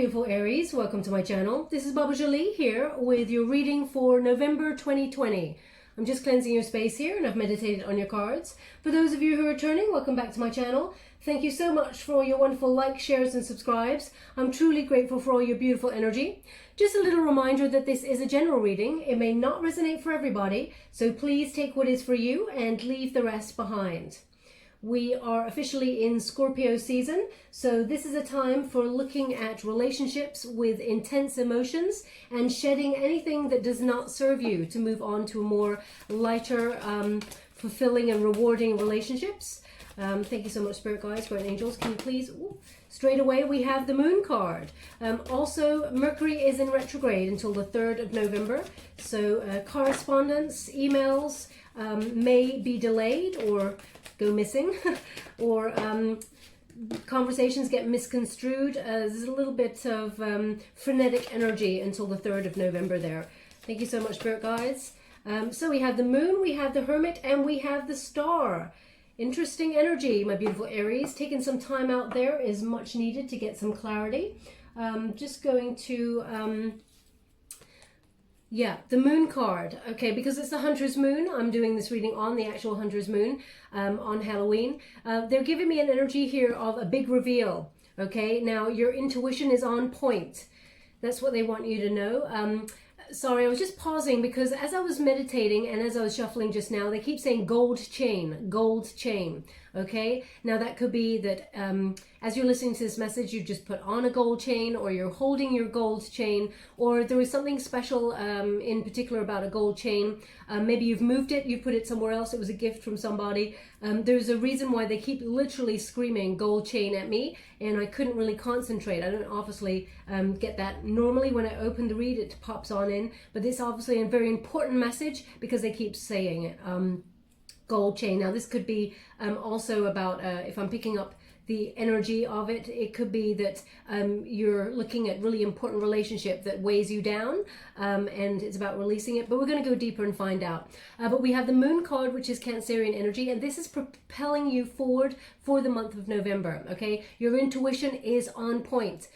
beautiful Aries, welcome to my channel. This is Baba Jolie here with your reading for November 2020. I'm just cleansing your space here and I've meditated on your cards. For those of you who are returning, welcome back to my channel. Thank you so much for all your wonderful likes, shares and subscribes. I'm truly grateful for all your beautiful energy. Just a little reminder that this is a general reading. It may not resonate for everybody, so please take what is for you and leave the rest behind. We are officially in Scorpio season, so this is a time for looking at relationships with intense emotions and shedding anything that does not serve you to move on to a more lighter, fulfilling and rewarding relationships. Thank you so much, Spirit Guides, Guardian Angels. Can you please, straight away we have the Moon card. Also, Mercury is in retrograde until the 3rd of November, so correspondence, emails may be delayed or go missing or conversations get misconstrued. There's a little bit of frenetic energy until the 3rd of November there. Thank you so much, Spirit Guides. So we have the Moon, we have the Hermit, and we have the Star. Interesting energy, my beautiful Aries. Taking some time out there is much needed to get some clarity. Just going to the Moon card. Okay, because it's the Hunter's Moon, I'm doing this reading on the actual Hunter's Moon on Halloween. They're giving me an energy here of a big reveal. Okay, now your intuition is on point. That's what they want you to know. Sorry, I was just pausing because as I was meditating and as I was shuffling just now, they keep saying gold chain, gold chain. Okay, now that could be that as you're listening to this message, you just put on a gold chain, or you're holding your gold chain, or there was something special in particular about a gold chain. Maybe you've moved it, you put it somewhere else, it was a gift from somebody. There's a reason why they keep literally screaming gold chain at me, and I couldn't really concentrate. I don't obviously get that. Normally when I open the read, it pops on in, but this obviously a very important message because they keep saying it. Gold chain. Now this could be also about if I'm picking up the energy of it, it could be that you're looking at really important relationship that weighs you down, and it's about releasing it, but we're going to go deeper and find out. But we have the Moon card, which is Cancerian energy, and this is propelling you forward for the month of November. Okay, your intuition is on point.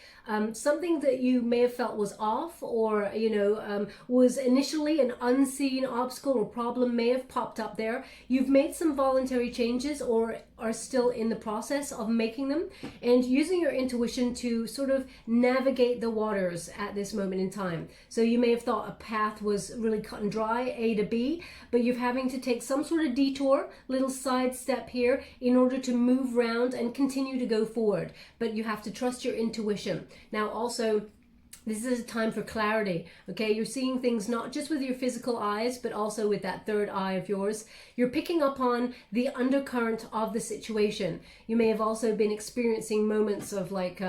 Something that you may have felt was off, or was initially an unseen obstacle or problem may have popped up there. You've made some voluntary changes or are still in the process of making them, and using your intuition to sort of navigate the waters at this moment in time. So you may have thought a path was really cut and dry, A to B, but you're having to take some sort of detour, little side step here in order to move around and continue to go forward. But you have to trust your intuition. Now also, this is a time for clarity, okay? You're seeing things not just with your physical eyes, but also with that third eye of yours. You're picking up on the undercurrent of the situation. You may have also been experiencing moments of like,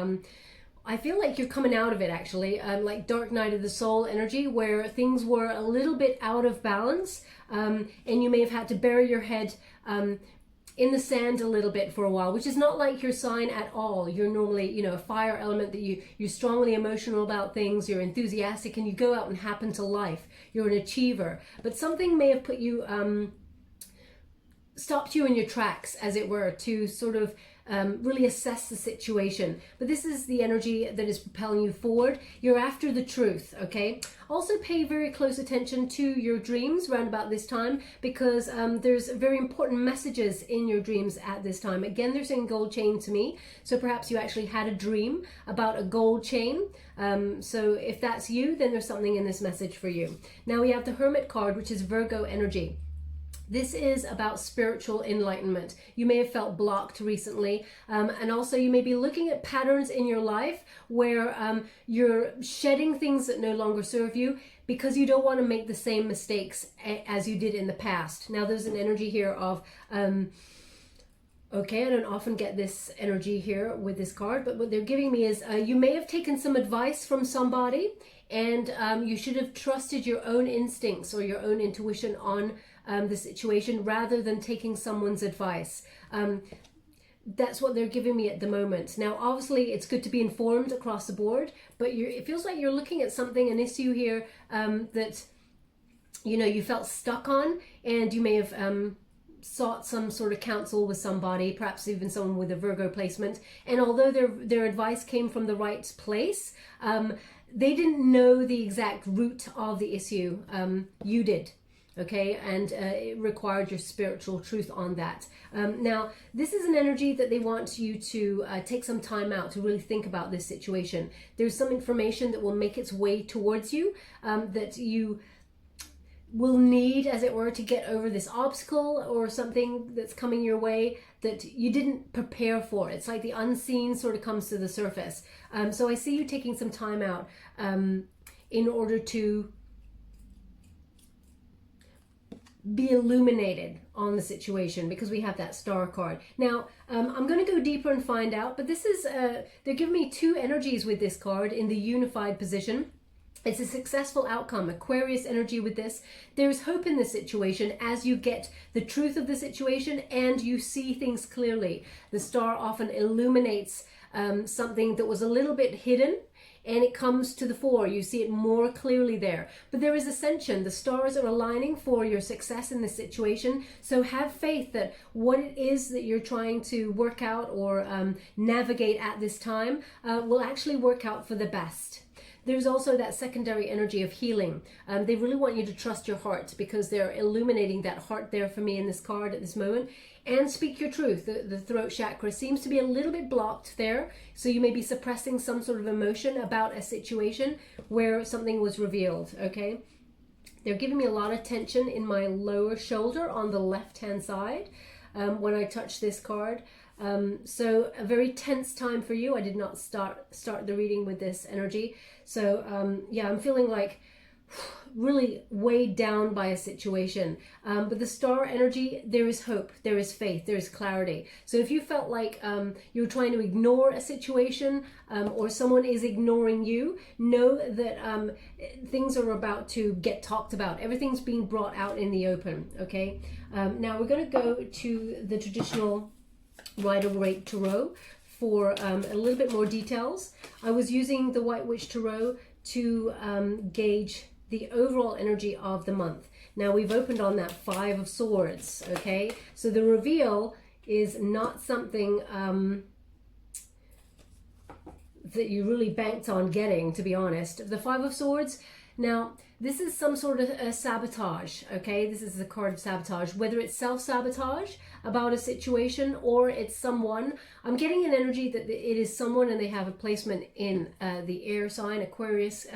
I feel like you're coming out of it actually, like dark night of the soul energy, where things were a little bit out of balance, and you may have had to bury your head in the sand a little bit for a while, which is not like your sign at all. You're normally, a fire element, that you're strongly emotional about things, you're enthusiastic, and you go out and happen to life. You're an achiever. But something may have put you, stopped you in your tracks, as it were, to sort of really assess the situation. But this is the energy that is propelling you forward. You're after the truth, okay? Also pay very close attention to your dreams around about this time, because there's very important messages in your dreams at this time. Again, they're saying gold chain to me, so perhaps you actually had a dream about a gold chain. So if that's you, then there's something in this message for you. Now we have the Hermit card, which is Virgo energy. This is about spiritual enlightenment. You may have felt blocked recently, and also you may be looking at patterns in your life where you're shedding things that no longer serve you because you don't want to make the same mistakes as you did in the past. Now there's an energy here of, okay, I don't often get this energy here with this card, but what they're giving me is you may have taken some advice from somebody, and you should have trusted your own instincts or your own intuition on the situation rather than taking someone's advice. That's what they're giving me at the moment. Now, obviously, it's good to be informed across the board, but it feels like you're looking at something, an issue here that, you felt stuck on, and you may have sought some sort of counsel with somebody, perhaps even someone with a Virgo placement, and although their advice came from the right place, they didn't know the exact root of the issue. You did. Okay, and it required your spiritual truth on that. Now, this is an energy that they want you to take some time out to really think about this situation. There's some information that will make its way towards you that you will need, as it were, to get over this obstacle or something that's coming your way that you didn't prepare for. It's like the unseen sort of comes to the surface. So I see you taking some time out in order to be illuminated on the situation, because we have that star card. Now, I'm going to go deeper and find out, but this is, they're giving me two energies with this card in the unified position. It's a successful outcome, Aquarius energy with this. There's hope in this situation as you get the truth of the situation and you see things clearly. The star often illuminates something that was a little bit hidden, and it comes to the fore. You see it more clearly there. But there is ascension. The stars are aligning for your success in this situation. So have faith that what it is that you're trying to work out or navigate at this time will actually work out for the best. There's also that secondary energy of healing. They really want you to trust your heart, because they're illuminating that heart there for me in this card at this moment. And speak your truth. The throat chakra seems to be a little bit blocked there. So you may be suppressing some sort of emotion about a situation where something was revealed, okay? They're giving me a lot of tension in my lower shoulder on the left-hand side when I touch this card. So a very tense time for you. I did not start the reading with this energy. So yeah, I'm feeling like really weighed down by a situation. But the star energy, there is hope, there is faith, there is clarity. So if you felt like you're trying to ignore a situation or someone is ignoring you, know that things are about to get talked about. Everything's being brought out in the open, okay? Now we're going to go to the traditional Rider-Waite Tarot for a little bit more details. I was using the White Witch Tarot to gauge the overall energy of the month. Now we've opened on that Five of Swords, okay? So the reveal is not something that you really banked on getting, to be honest. The Five of Swords, now this is some sort of a sabotage, okay? This is the card of sabotage, whether it's self-sabotage about a situation or it's someone. I'm getting an energy that it is someone and they have a placement in the air sign, Aquarius,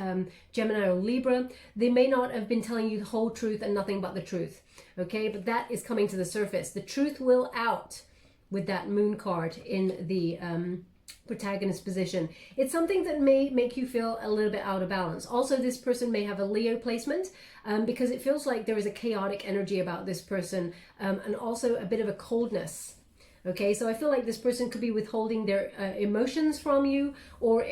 Gemini or Libra. They may not have been telling you the whole truth and nothing but the truth, okay? But that is coming to the surface. The truth will out with that moon card in the protagonist position. It's something that may make you feel a little bit out of balance. Also, this person may have a Leo placement because it feels like there is a chaotic energy about this person and also a bit of a coldness. Okay, so I feel like this person could be withholding their emotions from you or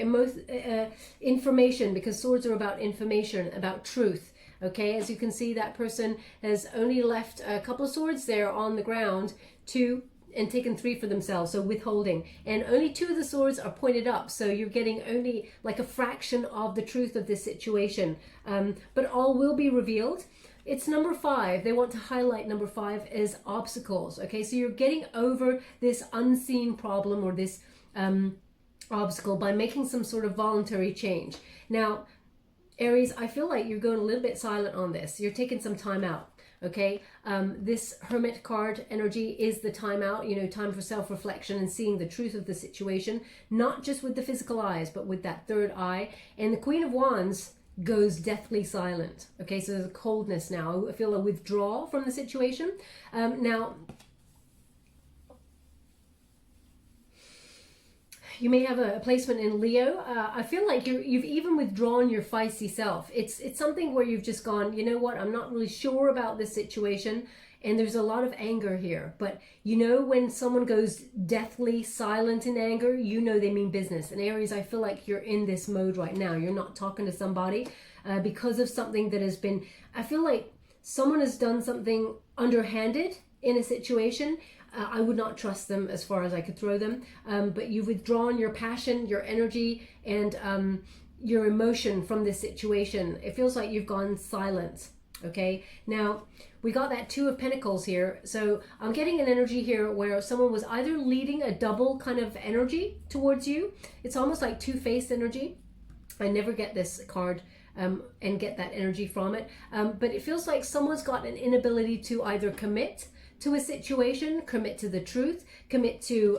information, because swords are about information, about truth. Okay, as you can see, that person has only left a couple of swords there on the ground, and taken 3 for themselves, so withholding. And only 2 of the swords are pointed up, so you're getting only like a fraction of the truth of this situation. But all will be revealed. It's number 5. They want to highlight number 5 as obstacles. Okay, so you're getting over this unseen problem or this obstacle by making some sort of voluntary change. Now, Aries, I feel like you're going a little bit silent on this. You're taking some time out. Okay, this Hermit card energy is the time out, you know, time for self-reflection and seeing the truth of the situation, not just with the physical eyes, but with that third eye. And the Queen of Wands goes deathly silent. Okay, so there's a coldness now. I feel a withdrawal from the situation. Now, you may have a placement in Leo. I feel like you've even withdrawn your feisty self. It's something where you've just gone, you know what, I'm not really sure about this situation. And there's a lot of anger here. But you know, when someone goes deathly silent in anger, you know they mean business. And Aries, I feel like you're in this mode right now. You're not talking to somebody because of something that has been, I feel like someone has done something underhanded in a situation. I would not trust them as far as I could throw them. But you've withdrawn your passion, your energy, and your emotion from this situation. It feels like you've gone silent. Okay, now we got that Two of Pentacles here. So I'm getting an energy here where someone was either leading a double kind of energy towards you. It's almost like two-faced energy. I never get this card and get that energy from it. But it feels like someone's got an inability to either commit to a situation, commit to the truth, commit to,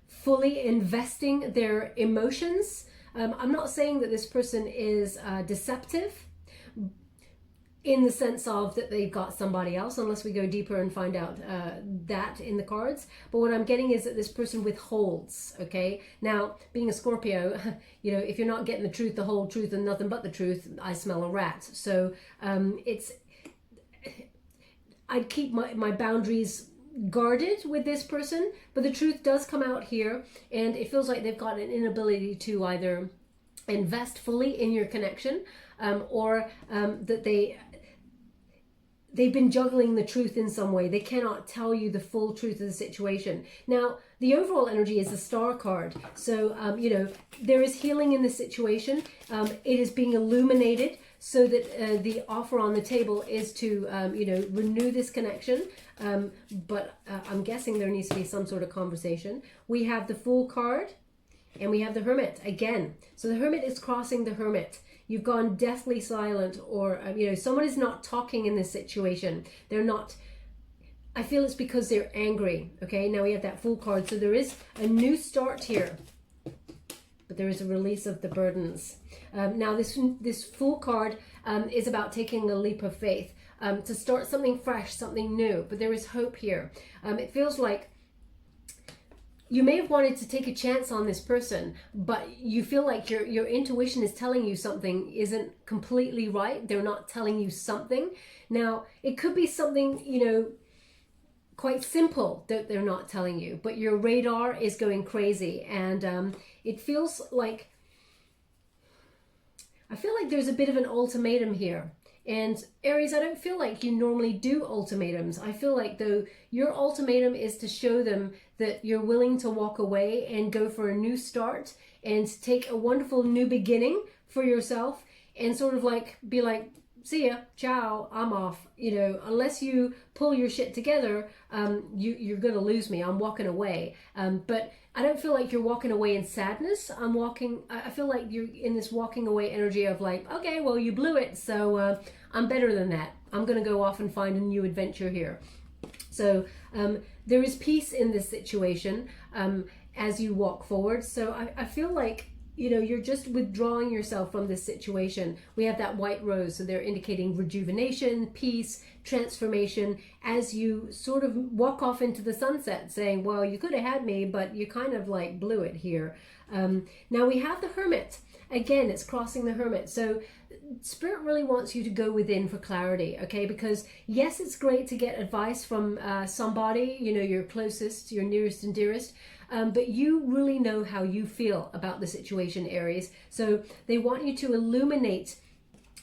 fully investing their emotions. I'm not saying that this person is deceptive in the sense of that they've got somebody else, unless we go deeper and find out that in the cards. But what I'm getting is that this person withholds, okay? Now, being a Scorpio, if you're not getting the truth, the whole truth, and nothing but the truth, I smell a rat. So I'd keep my boundaries guarded with this person, but the truth does come out here, and it feels like they've got an inability to either invest fully in your connection, or that they've been juggling the truth in some way. They cannot tell you the full truth of the situation. Now, the overall energy is the Star card. So, there is healing in the situation. It is being illuminated so that the offer on the table is to, renew this connection. But I'm guessing there needs to be some sort of conversation. We have the Fool card and we have the Hermit again. So the Hermit is crossing the Hermit. You've gone deathly silent, or, someone is not talking in this situation. They're not, I feel it's because they're angry. Okay, now we have that Fool card. So there is a new start here, but there is a release of the burdens. Now this Fool card is about taking a leap of faith, to start something fresh, something new, but there is hope here. It feels like you may have wanted to take a chance on this person, but you feel like your intuition is telling you something isn't completely right. They're not telling you something. Now, it could be something, quite simple that they're not telling you, but your radar is going crazy. And it feels like, I feel like there's a bit of an ultimatum here. And Aries, I don't feel like you normally do ultimatums. I feel like, though, your ultimatum is to show them that you're willing to walk away and go for a new start and take a wonderful new beginning for yourself, and sort of like be like, see ya, ciao, I'm off. Unless you pull your shit together, you're gonna lose me. I'm walking away. But I don't feel like you're walking away in sadness. I feel like you're in this walking away energy of like, okay, well, you blew it, so I'm better than that. I'm gonna go off and find a new adventure here. So there is peace in this situation as you walk forward. So I feel like, you're just withdrawing yourself from this situation. We have that white rose, so they're indicating rejuvenation, peace, transformation, as you sort of walk off into the sunset, saying, well, you could have had me, but you kind of like blew it here. Now we have the Hermit. Again, it's crossing the Hermit. So Spirit really wants you to go within for clarity, okay? Because yes, it's great to get advice from somebody, your closest, your nearest and dearest, but you really know how you feel about the situation, Aries. So they want you to illuminate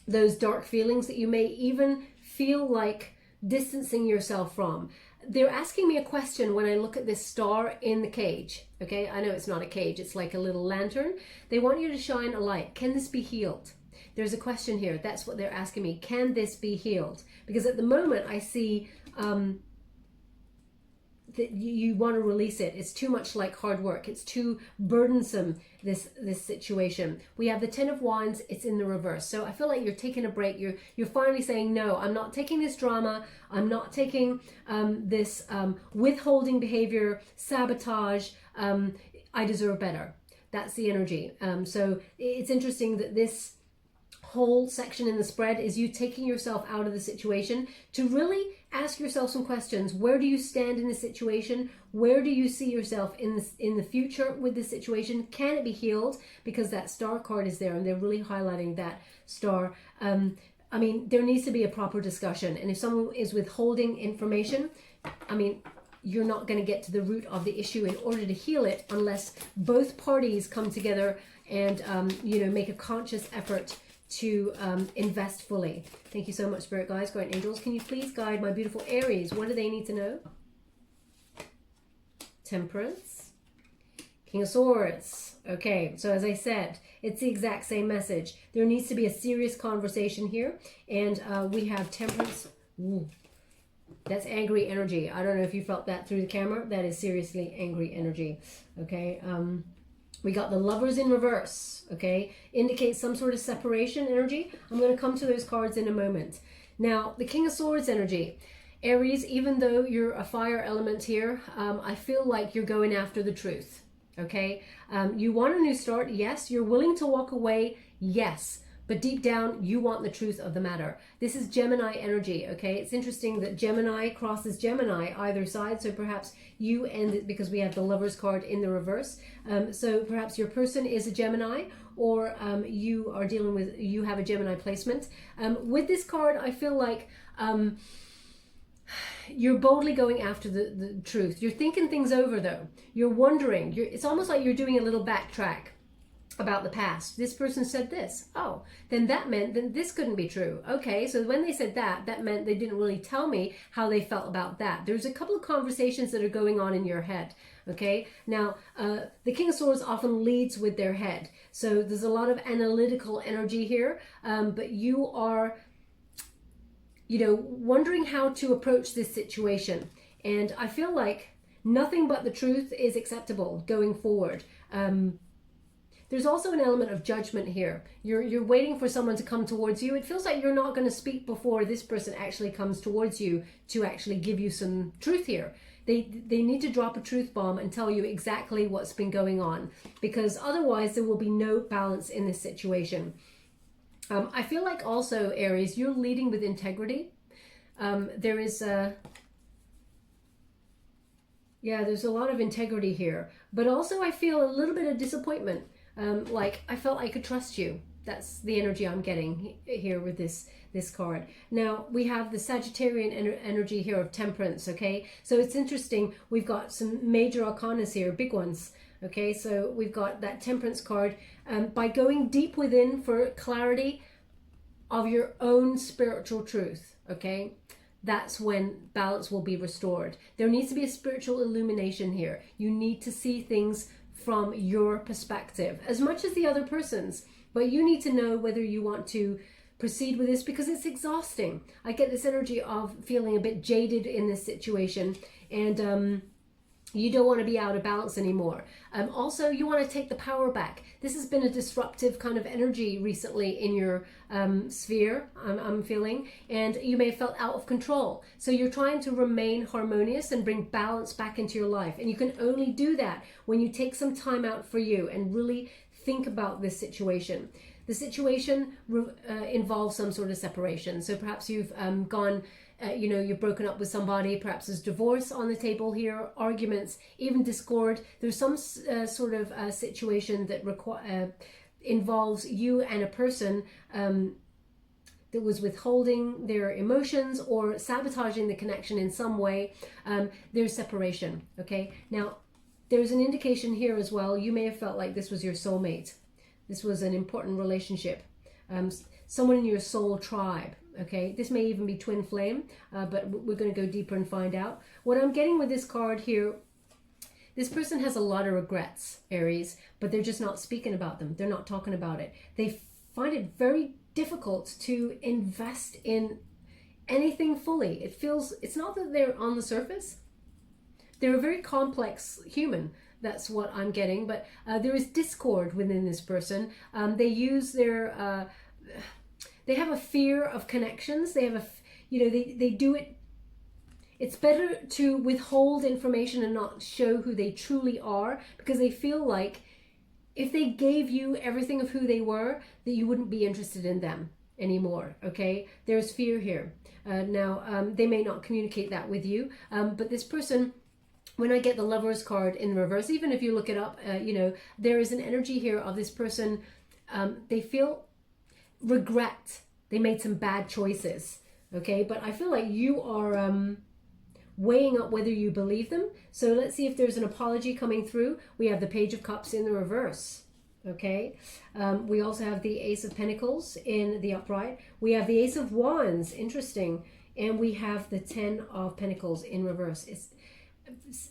those dark feelings that you may even feel like distancing yourself from. They're asking me a question when I look at this star in the cage, okay? I know it's not a cage, it's like a little lantern. They want you to shine a light. Can this be healed? There's a question here. That's what they're asking me. Can this be healed? Because at the moment I see that you want to release it. It's too much like hard work. It's too burdensome, this situation. We have the Ten of Wands. It's in the reverse. So I feel like you're taking a break. You're finally saying, no, I'm not taking this drama. I'm not taking this withholding behavior, sabotage. I deserve better. That's the energy. So it's interesting that this whole section in the spread is you taking yourself out of the situation to really ask yourself some questions. Where do you stand in the situation? Where do you see yourself in the future with this situation? Can it be healed? Because that Star card is there, and they're really highlighting that star. I mean, there needs to be a proper discussion. And if someone is withholding information, I mean, you're not going to get to the root of the issue in order to heal it unless both parties come together and, make a conscious effort to invest fully. Thank you so much, Spirit Guides, Guardian Angels. Can you please guide my beautiful Aries? What do they need to know? Temperance. King of Swords. Okay, so as I said, it's the exact same message. There needs to be a serious conversation here. And we have Temperance. Ooh, that's angry energy. I don't know if you felt that through the camera. That is seriously angry energy. Okay, we got the Lovers in reverse. Okay, indicates some sort of separation energy. I'm going to come to those cards in a moment. Now, the King of Swords energy. Aries, even though you're a fire element here, I feel like you're going after the truth. Okay, you want a new start, yes. You're willing to walk away, yes. But deep down, you want the truth of the matter. This is Gemini energy, okay? It's interesting that Gemini crosses Gemini either side. So perhaps you end it because we have the Lovers card in the reverse. So perhaps your person is a Gemini, or you are dealing with, you have a Gemini placement. With this card, I feel like you're boldly going after the truth. You're thinking things over though. You're wondering. It's almost like you're doing a little backtrack about the past. This person said this. Oh, then that meant then this couldn't be true. Okay, so when they said that, that meant they didn't really tell me how they felt about that. There's a couple of conversations that are going on in your head. Okay, now the King of Swords often leads with their head. So there's a lot of analytical energy here, but you are, you know, wondering how to approach this situation. And I feel like nothing but the truth is acceptable going forward. There's also an element of judgment here. You're waiting for someone to come towards you. It feels like you're not going to speak before this person actually comes towards you to actually give you some truth here. They need to drop a truth bomb and tell you exactly what's been going on, because otherwise there will be no balance in this situation. I feel like also, Aries, you're leading with integrity. There is there's a lot of integrity here, but also I feel a little bit of disappointment. Like I felt I could trust you. That's the energy I'm getting here with this card. Now we have the Sagittarian energy here of Temperance. Okay, so it's interesting. We've got some major arcanas here, big ones. Okay, so we've got that Temperance card. By going deep within for clarity of your own spiritual truth, okay, that's when balance will be restored. There needs to be a spiritual illumination here. You need to see things from your perspective as much as the other person's, but you need to know whether you want to proceed with this, because it's exhausting. I get this energy of feeling a bit jaded in this situation, and you don't want to be out of balance anymore. Also, you want to take the power back. This has been a disruptive kind of energy recently in your sphere, I'm feeling, and you may have felt out of control. So you're trying to remain harmonious and bring balance back into your life. And you can only do that when you take some time out for you and really think about this situation. The situation involves some sort of separation. So perhaps you've gone, you've broken up with somebody. Perhaps there's divorce on the table here, arguments, even discord. There's some sort of situation that involves you and a person that was withholding their emotions or sabotaging the connection in some way. There's separation. Okay. Now, there's an indication here as well. You may have felt like this was your soulmate. This was an important relationship. Someone in your soul tribe. Okay, this may even be twin flame, but we're going to go deeper and find out. What I'm getting with this card here, this person has a lot of regrets, Aries, but they're just not speaking about them. They're not talking about it. They find it very difficult to invest in anything fully. It's not that they're on the surface. They're a very complex human. That's what I'm getting, but there is discord within this person. They use their, they have a fear of connections. They have they do it. It's better to withhold information and not show who they truly are, because they feel like if they gave you everything of who they were, that you wouldn't be interested in them anymore. Okay, there's fear here. Now, they may not communicate that with you, but this person, when I get the Lovers card in reverse, even if you look it up, there is an energy here of this person. They feel regret. They made some bad choices. Okay, but I feel like you are weighing up whether you believe them. So let's see if there's an apology coming through. We have the Page of Cups in the reverse. Okay, we also have the Ace of Pentacles in the upright. We have the Ace of Wands, interesting, and we have the 10 of Pentacles in reverse.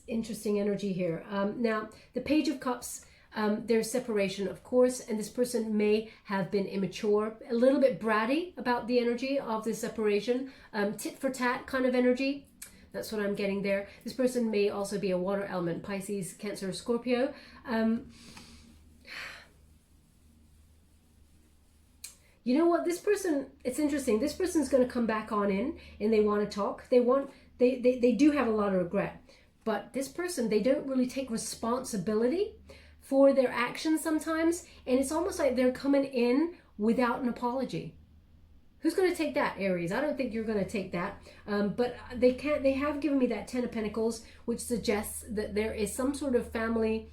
interesting energy here. Now, the Page of Cups, there's separation, of course, and this person may have been immature, a little bit bratty about the energy of the separation, tit for tat kind of energy. That's what I'm getting there. This person may also be a water element, Pisces, Cancer, Scorpio. You know what, this person, it's interesting. This person's going to come back on in and they want to talk. They do have a lot of regret, but this person, they don't really take responsibility for their actions sometimes. And it's almost like they're coming in without an apology. Who's going to take that, Aries? I don't think you're going to take that. But they have given me that Ten of Pentacles, which suggests that there is some sort of family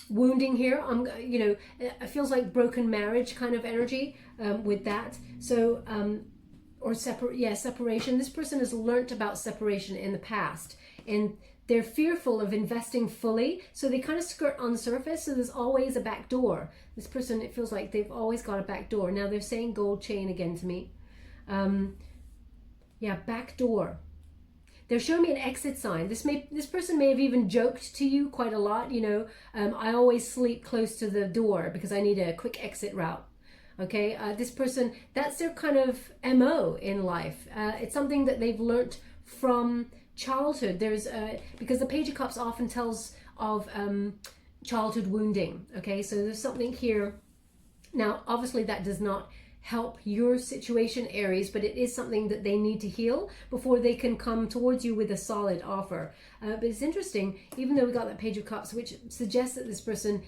wounding here. You know, it feels like broken marriage kind of energy with that. So, or separation. This person has learnt about separation in the past, and they're fearful of investing fully, so they kind of skirt on the surface. So there's always a back door. This person, it feels like they've always got a back door. Now they're saying gold chain again to me. Yeah, back door. They're showing me an exit sign. This person may have even joked to you quite a lot. You know, I always sleep close to the door because I need a quick exit route. Okay, this person, that's their kind of MO in life. It's something that they've learnt from childhood. There's because the Page of Cups often tells of childhood wounding. Okay, so there's something here. Now, obviously, that does not help your situation, Aries, but it is something that they need to heal before they can come towards you with a solid offer. But it's interesting, even though we got that Page of Cups, which suggests that this person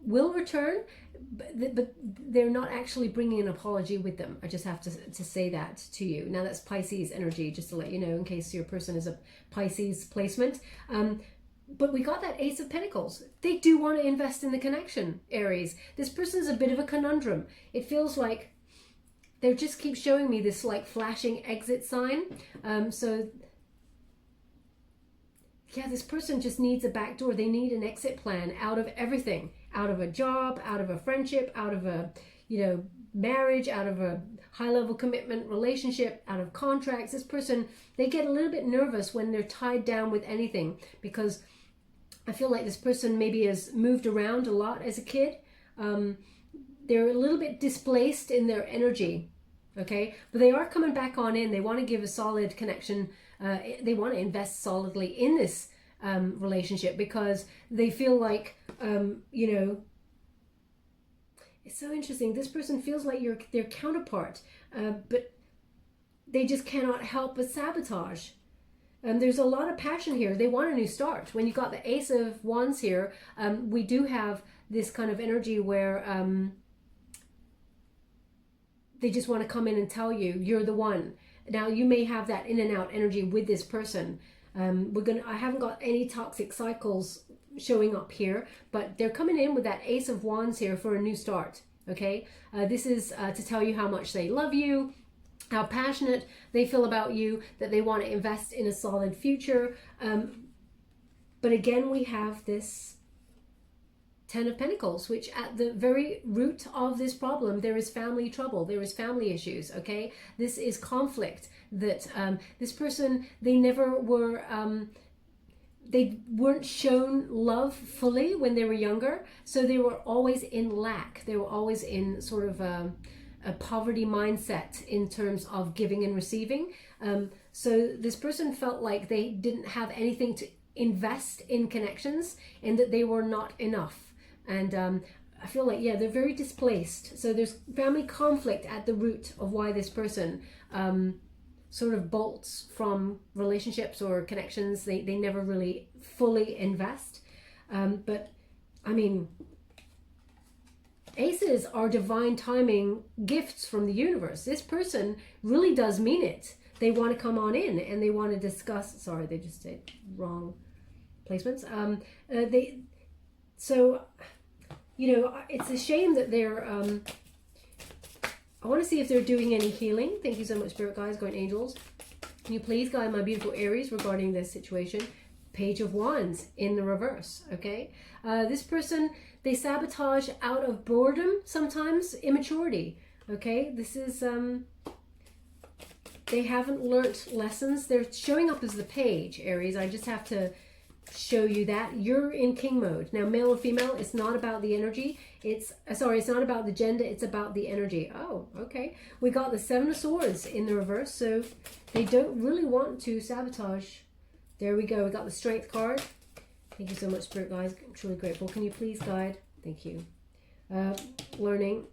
will return, but they're not actually bringing an apology with them. I just have to say that to you. Now, that's Pisces energy, just to let you know, in case your person is a Pisces placement. But we got that Ace of Pentacles. They do want to invest in the connection, Aries. This person's a bit of a conundrum. It feels like they just keep showing me this like flashing exit sign. So yeah, this person just needs a back door. They need an exit plan out of everything, out of a job, out of a friendship, out of a, you know, marriage, out of a high-level commitment relationship, out of contracts. This person, they get a little bit nervous when they're tied down with anything, because I feel like this person maybe has moved around a lot as a kid. They're a little bit displaced in their energy, okay? But they are coming back on in. They want to give a solid connection. They want to invest solidly in this relationship, because they feel like, you know, it's so interesting. This person feels like you're their counterpart, but they just cannot help but sabotage. There's a lot of passion here. They want a new start. When you got the Ace of Wands here, we do have this kind of energy where they just want to come in and tell you, you're the one. Now, you may have that in and out energy with this person. I haven't got any toxic cycles showing up here, but they're coming in with that Ace of Wands here for a new start. Okay, this is to tell you how much they love you, how passionate they feel about you, that they want to invest in a solid future. But again, we have this Ten of Pentacles, which at the very root of this problem, there is family trouble, there is family issues. Okay, this is conflict that this person, they never were they weren't shown love fully when they were younger, so they were always in lack. They were always in sort of a poverty mindset in terms of giving and receiving. So this person felt like they didn't have anything to invest in connections, and that they were not enough. And I feel like, yeah, they're very displaced. So there's family conflict at the root of why this person sort of bolts from relationships or connections. They never really fully invest. But I mean, aces are divine timing gifts from the universe. This person really does mean it. They want to come on in and they want to discuss. Sorry, they just did wrong placements. So, you know, it's a shame that they're I want to see if they're doing any healing. Thank you so much, Spirit Guides, Guardian Angels. Can you please guide my beautiful Aries regarding this situation? Page of Wands in the reverse, okay? This person, they sabotage out of boredom, sometimes immaturity, okay? This is, they haven't learnt lessons. They're showing up as the page, Aries. I just have to show you that. You're in king mode. Now, male or female, it's not about the energy. It's not about the gender. It's about the energy. Oh, okay. We got the Seven of Swords in the reverse. So they don't really want to sabotage. There we go. We got the Strength card. Thank you so much, Spirit guys. I'm truly grateful. Can you please guide? Thank you. Learning.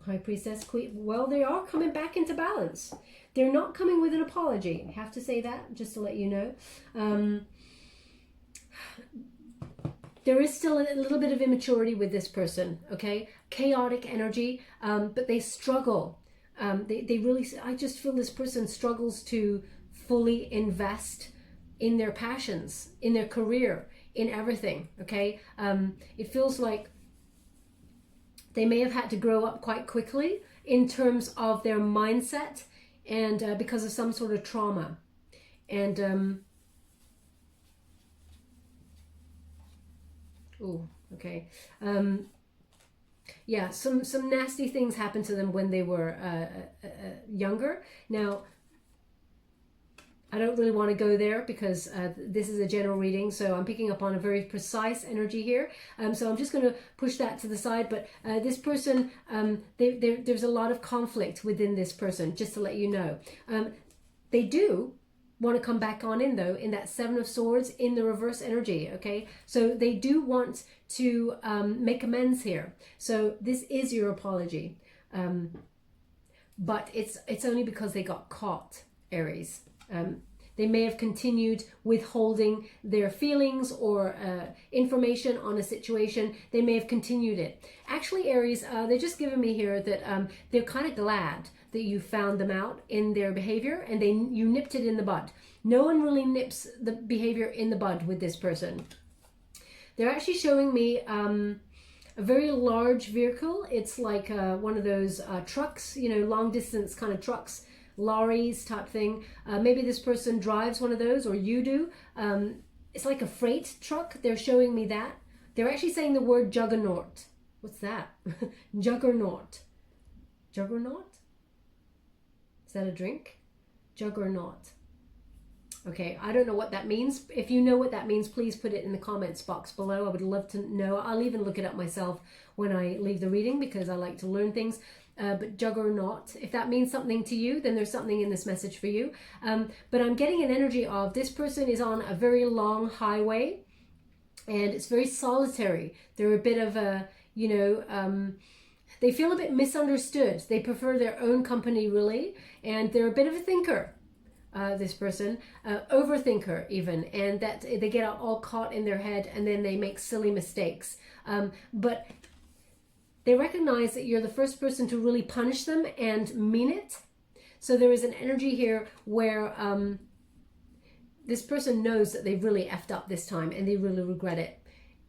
High Priestess, Queen. Well, they are coming back into balance. They're not coming with an apology. I have to say that, just to let you know. There is still a little bit of immaturity with this person, okay? Chaotic energy, but they struggle. They really, I just feel this person struggles to fully invest in their passions, in their career, in everything, okay? It feels like they may have had to grow up quite quickly in terms of their mindset and because of some sort of trauma. And, oh, okay. Yeah, some nasty things happened to them when they were younger. Now, I don't really want to go there because this is a general reading, so I'm picking up on a very precise energy here. So I'm just going to push that to the side. But this person, there's a lot of conflict within this person, just to let you know. They do want to come back on in, though, in that Seven of Swords in the reverse energy, okay? So they do want to make amends here. So this is your apology. But it's only because they got caught, Aries. They may have continued withholding their feelings or information on a situation. They may have continued it. Actually, Aries, they're just giving me here that they're kind of glad that you found them out in their behavior and you nipped it in the bud. No one really nips the behavior in the bud with this person. They're actually showing me a very large vehicle. It's like one of those trucks, you know, long distance kind of trucks, lorries type thing. Maybe this person drives one of those, or you do. It's like a freight truck. They're showing me that. They're actually saying the word juggernaut. What's that? Juggernaut. Juggernaut? Is that a drink? Juggernaut. Okay, I don't know what that means. If you know what that means, please put it in the comments box below. I would love to know. I'll even look it up myself when I leave the reading because I like to learn things. But juggernaut, if that means something to you, then there's something in this message for you. But I'm getting an energy of this person is on a very long highway and it's very solitary. They're a bit of a, you know, they feel a bit misunderstood. They prefer their own company, really, and they're a bit of a thinker. This person, overthinker even, and that they get all caught in their head and then they make silly mistakes. But they recognize that you're the first person to really punish them and mean it. So there is an energy here where this person knows that they've really effed up this time and they really regret it.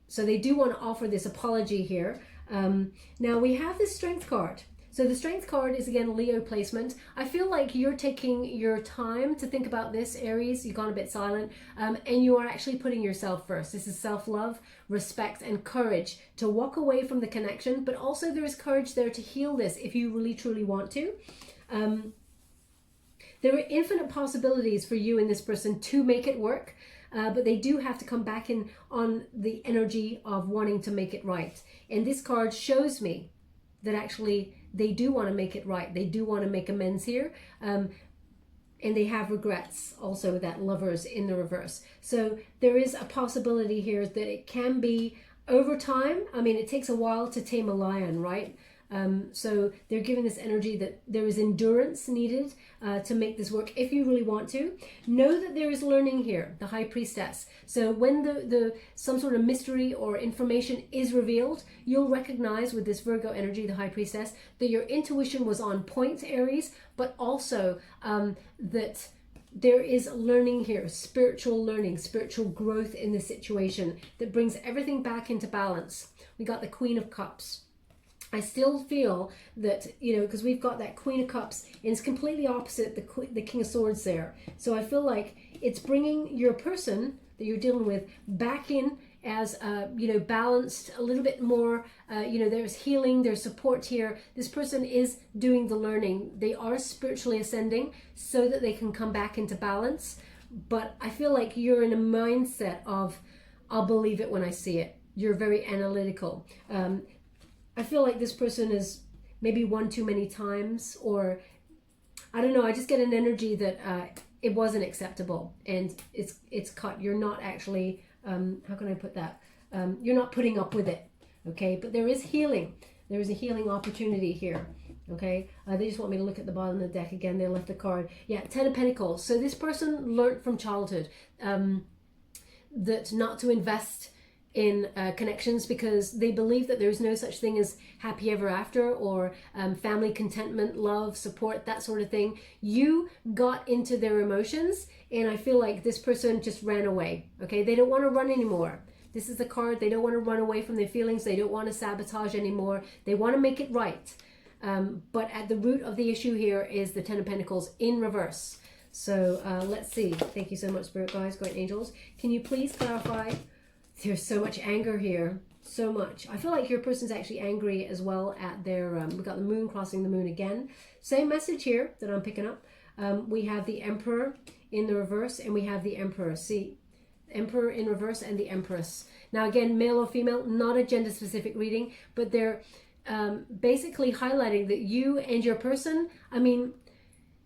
So they do want to offer this apology here. Now we have this Strength card. So the Strength card is, again, Leo placement. I feel like you're taking your time to think about this, Aries. You've gone a bit silent. And you are actually putting yourself first. This is self-love, respect, and courage to walk away from the connection. But also there is courage there to heal this if you really, truly want to. There are infinite possibilities for you and this person to make it work. But they do have to come back in on the energy of wanting to make it right. And this card shows me that actually they do want to make it right. They do want to make amends here. And they have regrets also with that Lovers in the reverse. So there is a possibility here that it can be over time. I mean, it takes a while to tame a lion, right? So they're giving this energy that there is endurance needed to make this work if you really want to. Know that there is learning here, the High Priestess. So when the some sort of mystery or information is revealed, you'll recognize with this Virgo energy, the High Priestess, that your intuition was on point, Aries, but also that there is learning here, spiritual learning, spiritual growth in this situation that brings everything back into balance. We got the Queen of Cups. I still feel that, you know, because we've got that Queen of Cups and it's completely opposite the King of Swords there. So I feel like it's bringing your person that you're dealing with back in as you know, balanced a little bit more. You know, there's healing, there's support here. This person is doing the learning. They are spiritually ascending so that they can come back into balance. But I feel like you're in a mindset of, I'll believe it when I see it. You're very analytical. I feel like this person is maybe one too many times, or I don't know, I just get an energy that it wasn't acceptable and it's cut. You're not actually, how can I put that? You're not putting up with it, okay? But there is healing. There is a healing opportunity here, okay? They just want me to look at the bottom of the deck again. They left the card. Yeah, Ten of Pentacles. So this person learned from childhood that not to invest in connections because they believe that there's no such thing as happy ever after, or family contentment, love, support, that sort of thing. You got into their emotions, and I feel like this person just ran away, okay? They don't want to run anymore. This is the card. They don't want to run away from their feelings. They don't want to sabotage anymore. They want to make it right. But at the root of the issue here is the Ten of Pentacles in reverse. So let's see. Thank you so much, Spirit Guides, Guardian Angels. Can you please clarify? There's so much anger here, so much. I feel like your person's actually angry as well at their, we've got the moon crossing the moon again. Same message here that I'm picking up. We have the Emperor in the reverse, and we have the Emperor. See, Emperor in reverse and the Empress. Now again, male or female, not a gender specific reading, but they're basically highlighting that you and your person, I mean,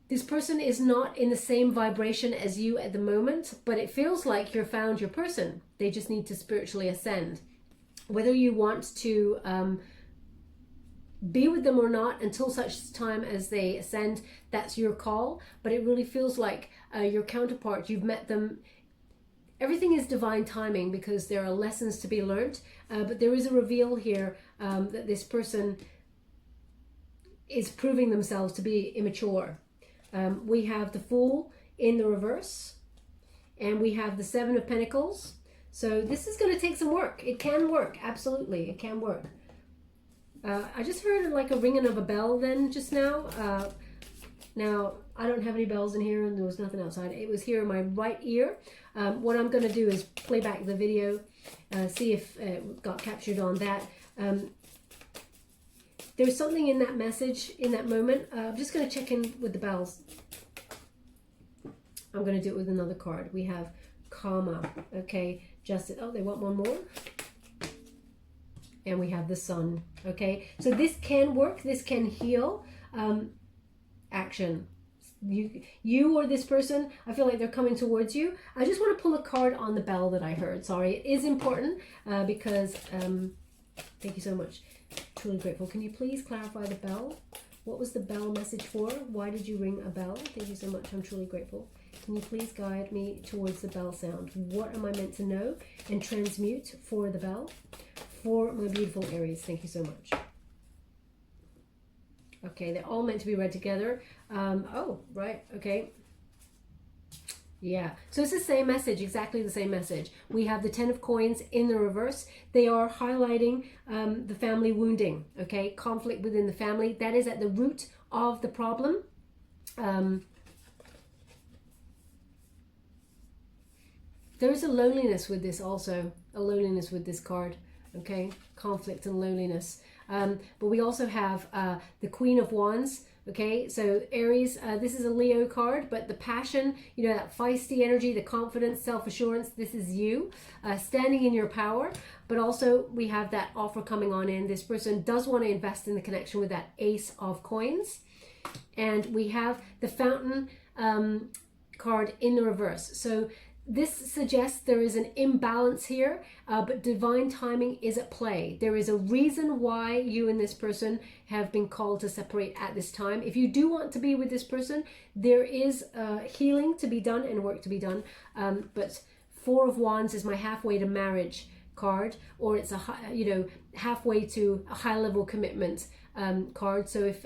this person is not in the same vibration as you at the moment, but it feels like you've found your person. They just need to spiritually ascend. Whether you want to be with them or not until such time as they ascend, that's your call. But it really feels like your counterpart, you've met them. Everything is divine timing because there are lessons to be learned. But there is a reveal here that this person is proving themselves to be immature. We have the Fool in the reverse, and we have the Seven of Pentacles. So this is going to take some work. It can work. Absolutely. It can work. I just heard like a ringing of a bell then just now. Now, I don't have any bells in here and there was nothing outside. It was here in my right ear. What I'm going to do is play back the video, see if it got captured on that. There's something in that message, in that moment. I'm just going to check in with the bells. I'm going to do it with another card. We have Karma, okay? Justice. Oh, they want one more. And we have the Sun, okay? So this can work. This can heal. Action. You or this person, I feel like they're coming towards you. I just want to pull a card on the bell that I heard. Sorry, it is important because, thank you so much. Truly grateful. Can you please clarify the bell? What was the bell message for? Why did you ring a bell? Thank you so much. I'm truly grateful. Can you please guide me towards the bell sound? What am I meant to know and transmute for the bell? For my beautiful Aries. Thank you so much. Okay, they're all meant to be read together. Oh, right. Okay. Yeah, so it's the same message, exactly the same message. We have the Ten of Coins in the reverse. They are highlighting the family wounding, okay? Conflict within the family. That is at the root of the problem. There is a loneliness with this also, a loneliness with this card, okay? Conflict and loneliness. But we also have the Queen of Wands. Okay, so Aries, this is a Leo card, but the passion, you know, that feisty energy, the confidence, self-assurance, this is you standing in your power. But also we have that offer coming on in. This person does want to invest in the connection with that Ace of Coins. And we have the Fountain card in the reverse. So this suggests there is an imbalance here, but divine timing is at play. There is a reason why you and this person have been called to separate at this time. If you do want to be with this person, there is healing to be done and work to be done. But Four of Wands is my halfway to marriage card, or it's a, you know, halfway to a high level commitment card. So if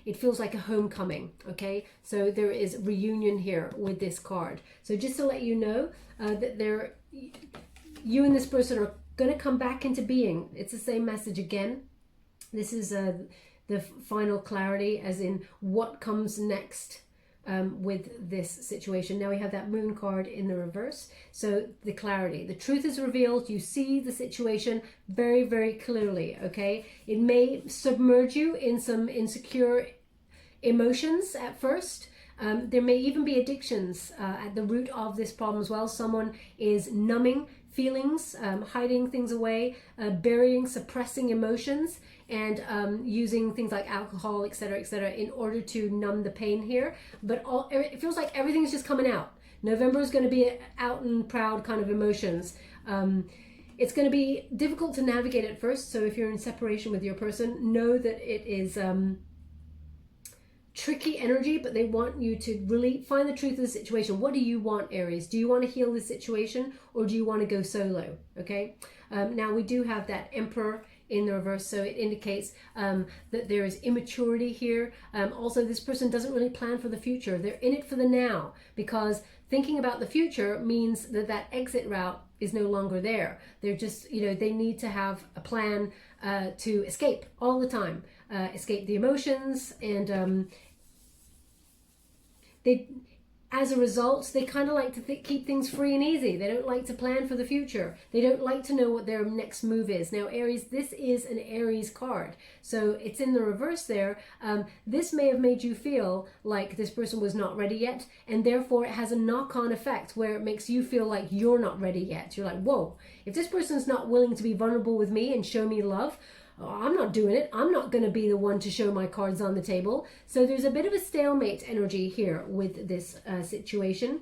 it feels like a homecoming, okay, so there is reunion here with this card. So just to let you know that you and this person are going to come back into being. It's the same message again. This is the final clarity, as in what comes next with this situation. Now we have that moon card in the reverse. So the clarity, the truth is revealed. You see the situation very, very clearly, okay? It may submerge you in some insecure emotions at first. There may even be addictions at the root of this problem as well. Someone is numbing feelings, hiding things away, burying, suppressing emotions, and using things like alcohol, etc., in order to numb the pain here. But it feels like everything's just coming out. November is going to be out and proud kind of emotions. It's going to be difficult to navigate at first. So if you're in separation with your person, know that it is tricky energy, but they want you to really find the truth of the situation. What do you want, Aries? Do you want to heal this situation, or do you want to go solo? Okay. Now we do have that Emperor in the reverse, so it indicates that there is immaturity here. Also, this person doesn't really plan for the future. They're in it for the now, because thinking about the future means that that exit route is no longer there. They're just, they need to have a plan to escape all the time, escape the emotions, and as a result, they kind of like to keep things free and easy. They don't like to plan for the future. They don't like to know what their next move is. Now, Aries, this is an Aries card, so it's in the reverse there. This may have made you feel like this person was not ready yet, and therefore it has a knock-on effect where it makes you feel like you're not ready yet. You're like, whoa, if this person's not willing to be vulnerable with me and show me love, I'm not doing it. I'm not going to be the one to show my cards on the table. So there's a bit of a stalemate energy here with this situation.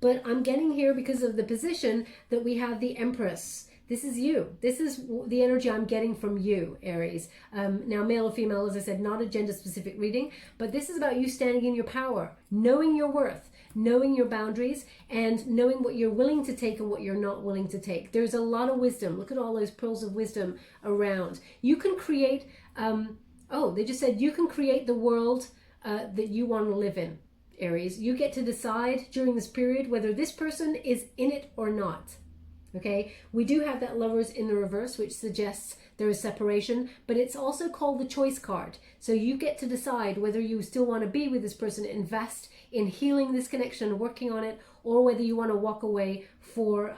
But I'm getting here because of the position that we have the Empress. This is you. This is the energy I'm getting from you, Aries. Now, male or female, as I said, not a gender-specific reading, but this is about you standing in your power, knowing your worth, knowing your boundaries, and knowing what you're willing to take and what you're not willing to take. There's a lot of wisdom. Look at all those pearls of wisdom around. You can create, they just said you can create the world that you want to live in, Aries. You get to decide during this period whether this person is in it or not. Okay, we do have that Lovers in the reverse, which suggests there is separation, but it's also called the choice card. So you get to decide whether you still want to be with this person, invest in healing this connection, working on it, or whether you want to walk away for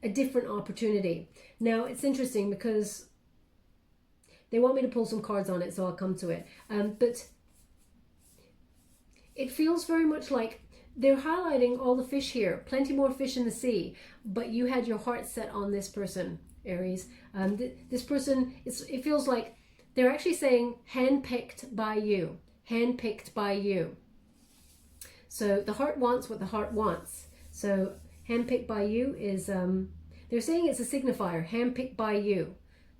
a different opportunity. Now, it's interesting because they want me to pull some cards on it, so I'll come to it. But it feels very much like they're highlighting all the fish here, plenty more fish in the sea, but you had your heart set on this person, Aries. This person, it feels like they're actually saying handpicked by you, handpicked by you. So the heart wants what the heart wants. So handpicked by you is, they're saying it's a signifier, handpicked by you.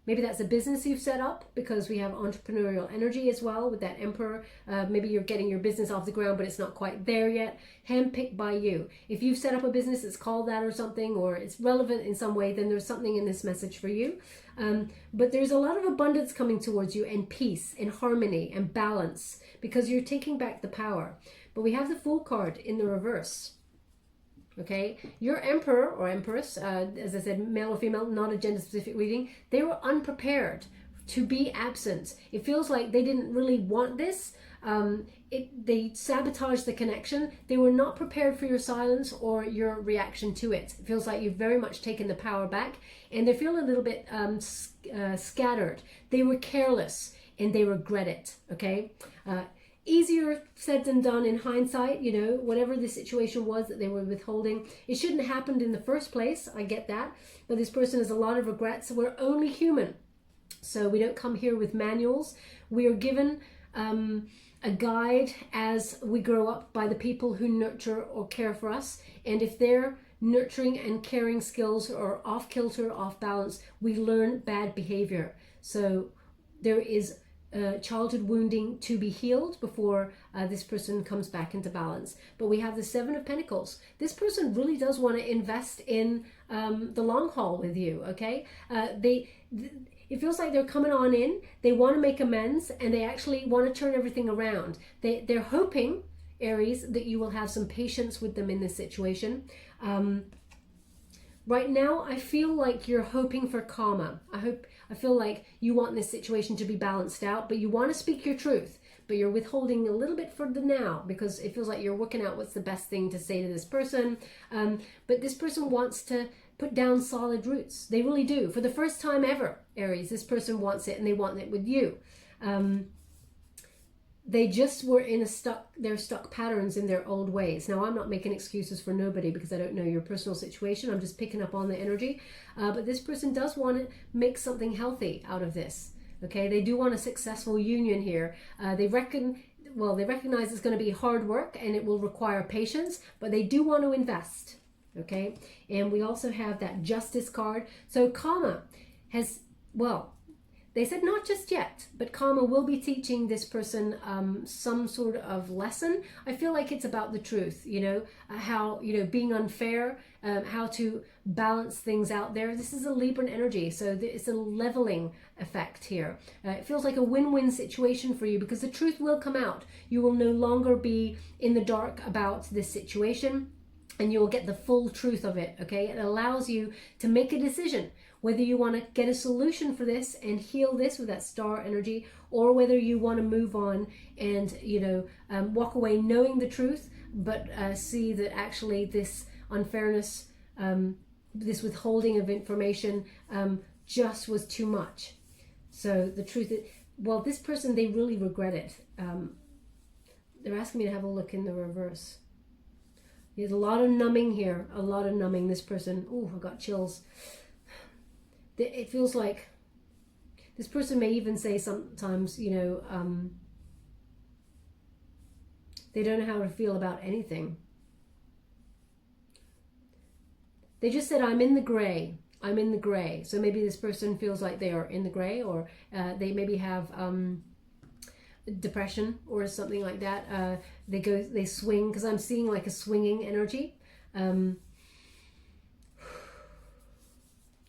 Maybe that's a business you've set up, because we have entrepreneurial energy as well with that Emperor. Maybe you're getting your business off the ground, but it's not quite there yet. Handpicked by you. If you've set up a business that's called that or something, or it's relevant in some way, then there's something in this message for you. But there's a lot of abundance coming towards you, and peace and harmony and balance, because you're taking back the power. But we have the Fool card in the reverse. Okay, your Emperor or Empress, as I said, male or female, not a gender-specific reading, they were unprepared to be absent. It feels like they didn't really want this. They sabotaged the connection. They were not prepared for your silence or your reaction to it. It feels like you've very much taken the power back, and they feel a little bit scattered. They were careless, and they regret it, okay? Easier said than done in hindsight, whatever the situation was that they were withholding. It shouldn't have happened in the first place. I get that. But this person has a lot of regrets. We're only human. So we don't come here with manuals. We are given a guide as we grow up by the people who nurture or care for us. And if their nurturing and caring skills are off kilter, off balance, we learn bad behavior. So there is childhood wounding to be healed before this person comes back into balance. But we have the Seven of Pentacles. This person really does want to invest in the long haul with you, okay? It feels like they're coming on in, they want to make amends, and they actually want to turn everything around. They're hoping, Aries, that you will have some patience with them in this situation. Right now, I feel like you're hoping for karma. I feel like you want this situation to be balanced out, but you want to speak your truth, but you're withholding a little bit for the now because it feels like you're working out what's the best thing to say to this person. But this person wants to put down solid roots. They really do. For the first time ever, Aries, this person wants it, and they want it with you. They just were in they're stuck patterns in their old ways. Now, I'm not making excuses for nobody because I don't know your personal situation. I'm just picking up on the energy. But this person does want to make something healthy out of this. Okay, they do want a successful union here. They recognize it's going to be hard work and it will require patience, but they do want to invest. Okay, and we also have that Justice card. So karma has, well, they said not just yet, but karma will be teaching this person some sort of lesson. I feel like it's about the truth, how, being unfair, how to balance things out there. This is a Libran energy, so it's a leveling effect here. It feels like a win-win situation for you because the truth will come out. You will no longer be in the dark about this situation, and you will get the full truth of it, okay? It allows you to make a decision whether you want to get a solution for this and heal this with that star energy, or whether you want to move on and, walk away knowing the truth, but see that actually this unfairness, this withholding of information just was too much. So the truth is, well, this person, they really regret it. They're asking me to have a look in the reverse. There's a lot of numbing here, a lot of numbing. This person, oh, I got chills. It feels like this person may even say sometimes, they don't know how to feel about anything. They just said, I'm in the gray. I'm in the gray. So maybe this person feels like they are in the gray, or they maybe have depression or something like that. They swing, because I'm seeing like a swinging energy.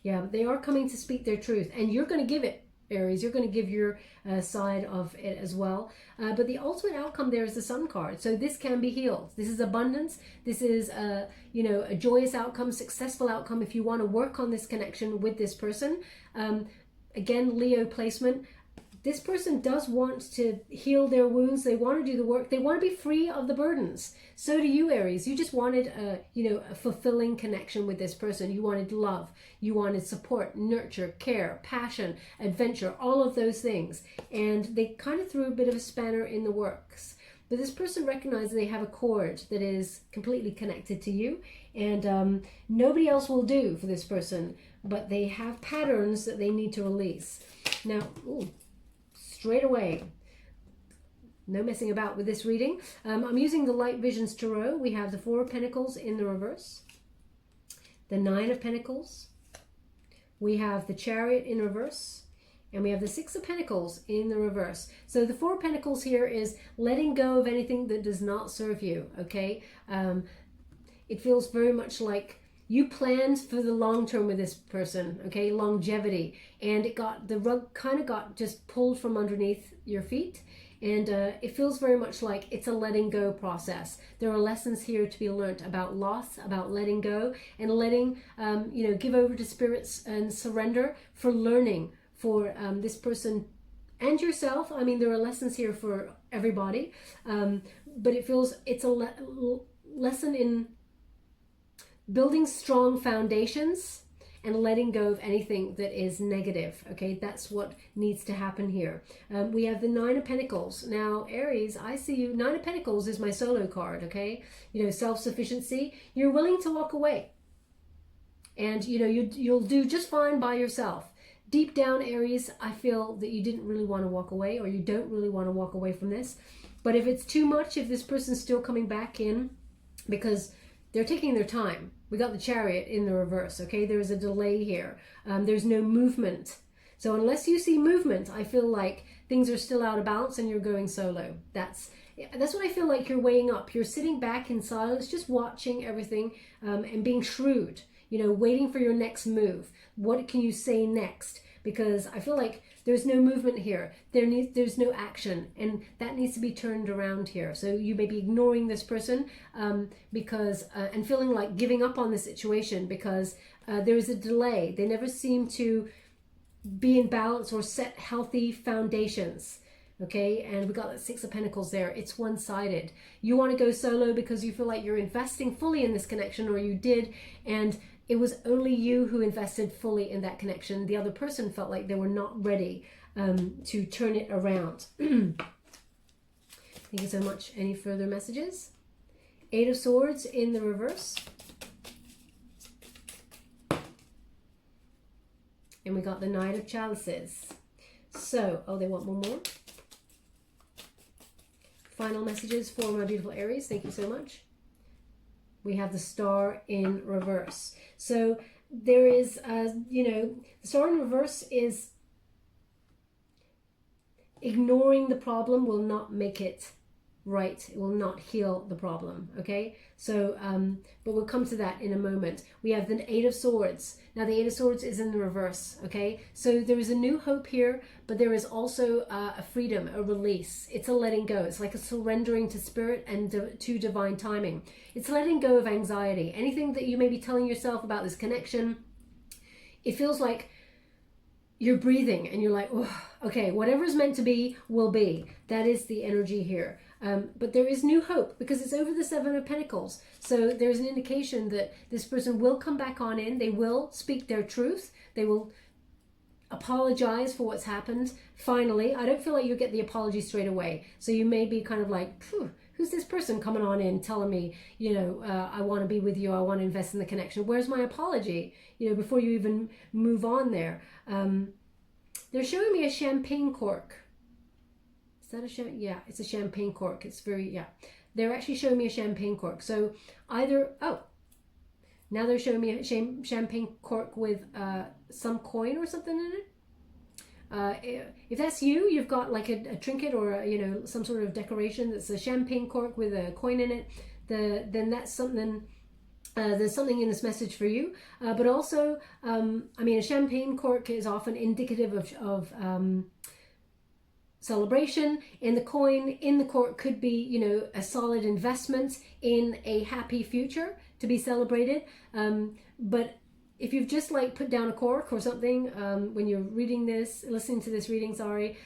Yeah, they are coming to speak their truth, and you're going to give it, Aries. You're going to give your side of it as well. But the ultimate outcome there is the Sun card. So this can be healed. This is abundance. This is a joyous outcome, successful outcome if you want to work on this connection with this person. Again, Leo placement. This person does want to heal their wounds. They want to do the work. They want to be free of the burdens. So do you, Aries. You just wanted a fulfilling connection with this person. You wanted love. You wanted support, nurture, care, passion, adventure, all of those things. And they kind of threw a bit of a spanner in the works. But this person recognizes they have a cord that is completely connected to you. And nobody else will do for this person. But they have patterns that they need to release. Now, straight away, no messing about with this reading. I'm using the Light Visions Tarot. We have the Four of Pentacles in the reverse, the Nine of Pentacles, we have the Chariot in reverse, and we have the Six of Pentacles in the reverse. So the Four of Pentacles here is letting go of anything that does not serve you, okay? It feels very much like you planned for the long term with this person, okay? Longevity. And the rug kind of got just pulled from underneath your feet. And it feels very much like it's a letting go process. There are lessons here to be learned about loss, about letting go, and letting, give over to spirits and surrender for learning for this person and yourself. I mean, there are lessons here for everybody. But it feels it's a lesson in building strong foundations and letting go of anything that is negative, okay? That's what needs to happen here. We have the Nine of Pentacles. Now, Aries, I see you. Nine of Pentacles is my solo card, okay? Self-sufficiency. You're willing to walk away. And, you'll do just fine by yourself. Deep down, Aries, I feel that you didn't really want to walk away, or you don't really want to walk away from this. But if it's too much, if this person's still coming back in, because they're taking their time. We got the Chariot in the reverse, okay? There's a delay here. There's no movement. So unless you see movement, I feel like things are still out of balance and you're going solo. That's what I feel like you're weighing up. You're sitting back in silence, just watching everything and being shrewd, waiting for your next move. What can you say next? Because I feel like there's no movement here. There's no action, and that needs to be turned around here. So you may be ignoring this person because and feeling like giving up on the situation because there is a delay. They never seem to be in balance or set healthy foundations. Okay, and we got that Six of Pentacles there. It's one-sided. You want to go solo because you feel like you're investing fully in this connection, or you did, and it was only you who invested fully in that connection. The other person felt like they were not ready to turn it around. Thank you so much. Any further messages? Eight of Swords in the reverse. And we got the Knight of Chalices. So, oh, they want one more. Final messages for my beautiful Aries. Thank you so much. We have the Star in reverse. So there is, you know, the Star in reverse is ignoring the problem will not make it right. It will not heal the problem. Okay. So, but we'll come to that in a moment. We have the Eight of Swords. Now the Eight of Swords is in the reverse. Okay. So there is a new hope here, but there is also a freedom, a release. It's a letting go. It's like a surrendering to spirit and to divine timing. It's letting go of anxiety. Anything that you may be telling yourself about this connection, it feels like you're breathing and you're like, oh, okay, whatever is meant to be will be. That is the energy here. But there is new hope because it's over the Seven of Pentacles. So there's an indication that this person will come back on in. They will speak their truth. They will apologize for what's happened. Finally, I don't feel like you'll get the apology straight away. So you may be kind of like, who's this person coming on in telling me, you know, I want to be with you. I want to invest in the connection. Where's my apology? You know, before you even move on there. They're showing me a champagne cork. Is that a champagne? Yeah, it's a champagne cork. It's very, yeah. They're actually showing me a champagne cork. So either, oh, now they're showing me a champagne cork with some coin or something in it. If that's you, you've got like a trinket or a, you know, some sort of decoration that's a champagne cork with a coin in it. Then that's something. There's something in this message for you. But also, I mean, a champagne cork is often indicative of celebration. In the coin, in the cork could be, you know, a solid investment in a happy future to be celebrated. But if you've just like put down a cork or something when you're reading this, listening to this reading, sorry,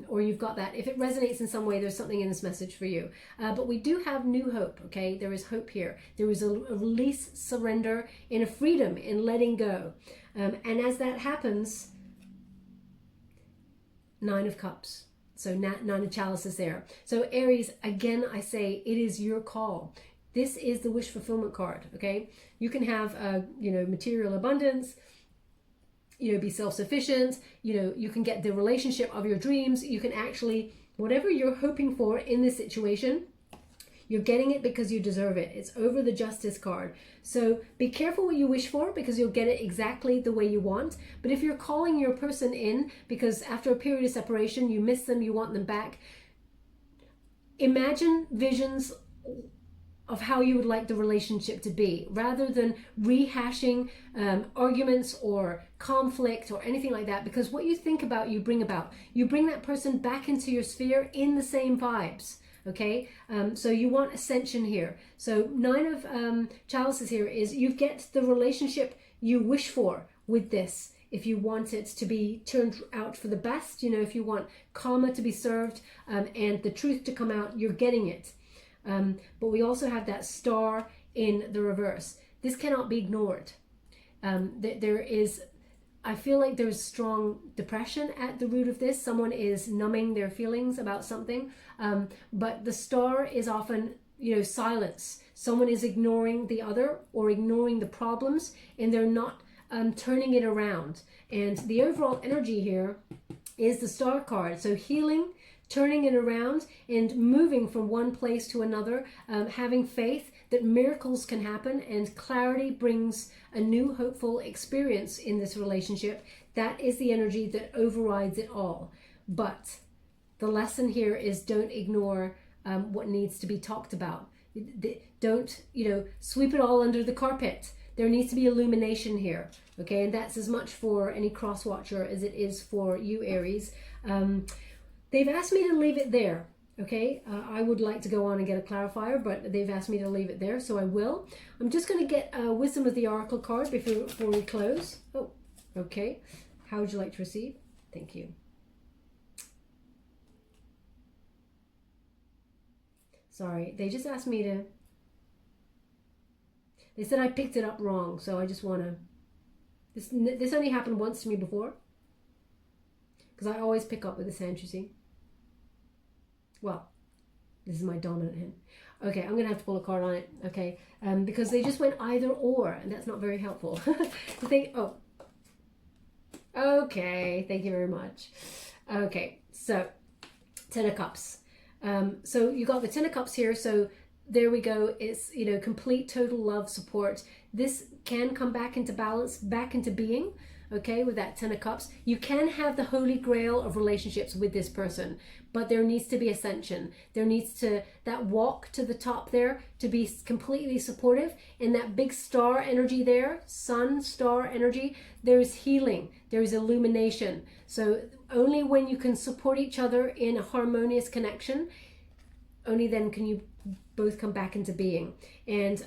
or you've got that, if it resonates in some way, there's something in this message for you. But we do have new hope, okay? There is hope here. There is a release, surrender, in a freedom, in letting go. And as that happens, Nine of Cups. So Nine of Chalices there. So Aries, again, I say it is your call. This is the wish fulfillment card, okay? You can have, you know, material abundance, you know, be self-sufficient, you know, you can get the relationship of your dreams. You can actually, whatever you're hoping for in this situation, you're getting it because you deserve it. It's over the Justice card. So be careful what you wish for because you'll get it exactly the way you want. But if you're calling your person in because after a period of separation, you miss them, you want them back, imagine visions of how you would like the relationship to be, rather than rehashing arguments or conflict or anything like that, because what you think about, you bring about. You bring that person back into your sphere in the same vibes, okay? So you want ascension here. So Nine of Chalices here is you get the relationship you wish for with this. If you want it to be turned out for the best, you know, if you want karma to be served and the truth to come out, you're getting it. But we also have that Star in the reverse. This cannot be ignored. There is, I feel like there's strong depression at the root of this. Someone is numbing their feelings about something. But the Star is often, you know, silence. Someone is ignoring the other or ignoring the problems, and they're not turning it around. And the overall energy here is the Star card. So healing, turning it around and moving from one place to another, having faith that miracles can happen and clarity brings a new hopeful experience in this relationship. That is the energy that overrides it all. But the lesson here is don't ignore what needs to be talked about. Don't, you know, sweep it all under the carpet. There needs to be illumination here, okay? And that's as much for any cross watcher as it is for you, Aries. They've asked me to leave it there, okay? I would like to go on and get a clarifier, but they've asked me to leave it there, so I will. I'm just going to get Wisdom of the Oracle card before we close. Oh, okay. How would you like to receive? Thank you. Sorry, they just asked me to... They said I picked it up wrong, so I just want to... This only happened once to me before. Because I always pick up with this hand, you see. Well, this is my dominant hand. Okay, I'm going to have to pull a card on it, okay? Because they just went either or, and that's not very helpful. Oh. Okay, thank you very much. Okay, so 10 of Cups. So you got the 10 of Cups here, so there we go. It's, you know, complete, total love, support. This can come back into balance, back into being, okay, with that 10 of Cups. You can have the holy grail of relationships with this person, but there needs to be ascension. There needs to, that walk to the top there, to be completely supportive. And that big star energy there, sun, star energy, there's healing, there's illumination. So only when you can support each other in a harmonious connection, only then can you both come back into being. And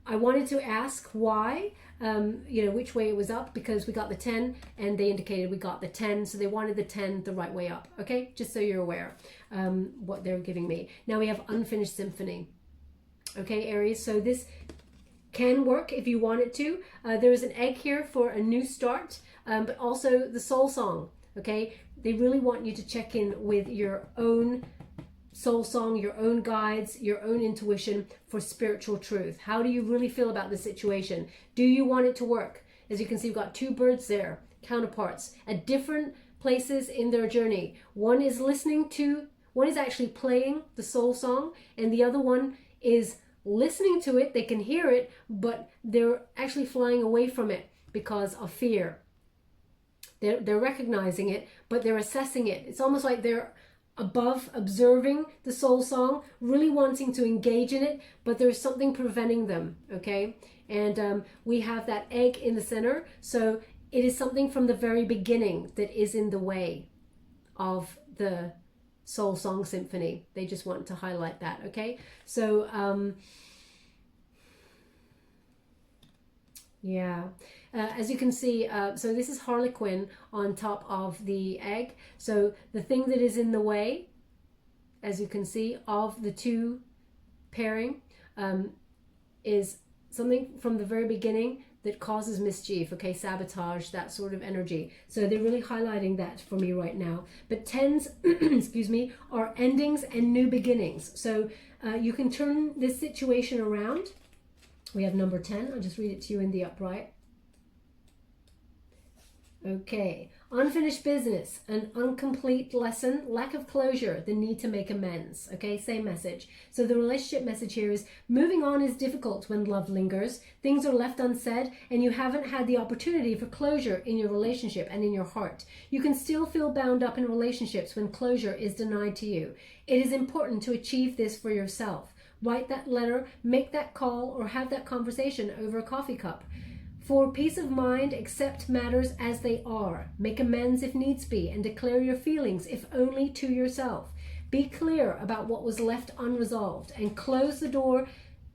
I wanted to ask why, you know, which way it was up, because we got the 10 and they indicated we got the 10. So they wanted the 10 the right way up. Okay, just so you're aware what they're giving me. Now we have Unfinished Symphony. Okay, Aries, so this can work if you want it to. There is an egg here for a new start, but also the soul song. Okay, they really want you to check in with your own soul song, your own guides, your own intuition for spiritual truth. How do you really feel about the situation? Do you want it to work? As you can see, we've got two birds there, counterparts at different places in their journey. One is actually playing the soul song, and the other one is listening to it. They can hear it, but they're actually flying away from it because of fear. They're recognizing it, but they're assessing it. It's almost like they're above observing the soul song, really wanting to engage in it, but there's something preventing them, okay? And we have that egg in the center, so it is something from the very beginning that is in the way of the soul song symphony. They just want to highlight that, okay? So yeah, as you can see, so this is Harlequin on top of the egg. So the thing that is in the way, as you can see, of the two pairing is something from the very beginning that causes mischief, okay, sabotage, that sort of energy. So they're really highlighting that for me right now. But 10s, excuse me, are endings and new beginnings. So you can turn this situation around. We have number 10. I'll just read it to you in the upright. Okay. Unfinished business, an incomplete lesson, lack of closure, the need to make amends. Okay, same message. So the relationship message here is moving on is difficult when love lingers. Things are left unsaid and you haven't had the opportunity for closure in your relationship and in your heart. You can still feel bound up in relationships when closure is denied to you. It is important to achieve this for yourself. Write that letter, make that call, or have that conversation over a coffee cup. For peace of mind, accept matters as they are. Make amends if needs be, and declare your feelings, if only to yourself. Be clear about what was left unresolved, and close the door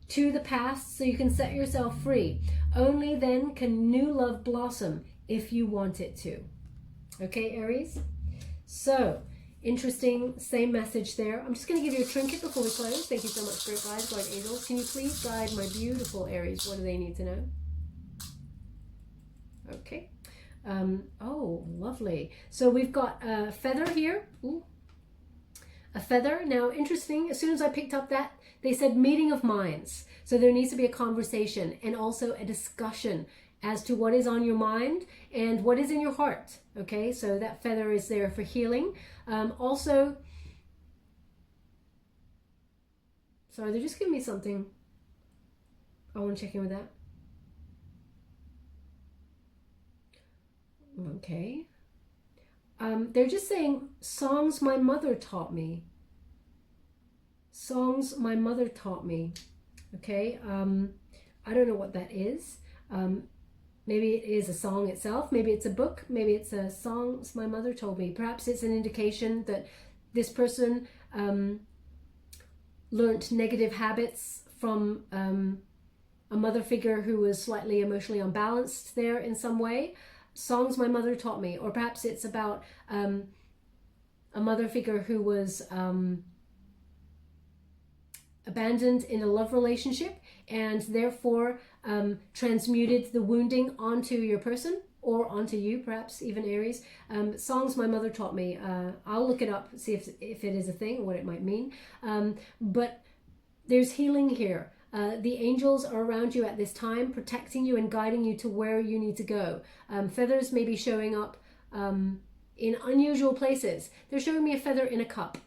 to the past so you can set yourself free. Only then can new love blossom if you want it to. Okay, Aries? So, interesting, same message there. I'm just going to give you a trinket before we close. Thank you so much, Spirit Guides, Guardian Angels. Can you please guide my beautiful Aries? What do they need to know? Okay. Oh, lovely. So we've got a feather here. Ooh. A feather. Now, interesting, as soon as I picked up that, they said meeting of minds. So there needs to be a conversation and also a discussion as to what is on your mind and what is in your heart. Okay, so that feather is there for healing. Also, sorry, they're just giving me something. I want to check in with that. Okay. They're just saying songs my mother taught me. Songs my mother taught me. Okay. I don't know what that is. Maybe it is a song itself. Maybe it's a book. Maybe it's a songs my mother told me. Perhaps it's an indication that this person learnt negative habits from a mother figure who was slightly emotionally unbalanced there in some way. Songs my mother taught me. Or perhaps it's about a mother figure who was abandoned in a love relationship and therefore transmuted the wounding onto your person or onto you, perhaps even Aries. Songs my mother taught me. I'll look it up, see if it is a thing or what it might mean. But there's healing here. The angels are around you at this time, protecting you and guiding you to where you need to go. Feathers may be showing up in unusual places. They're showing me a feather in a cup.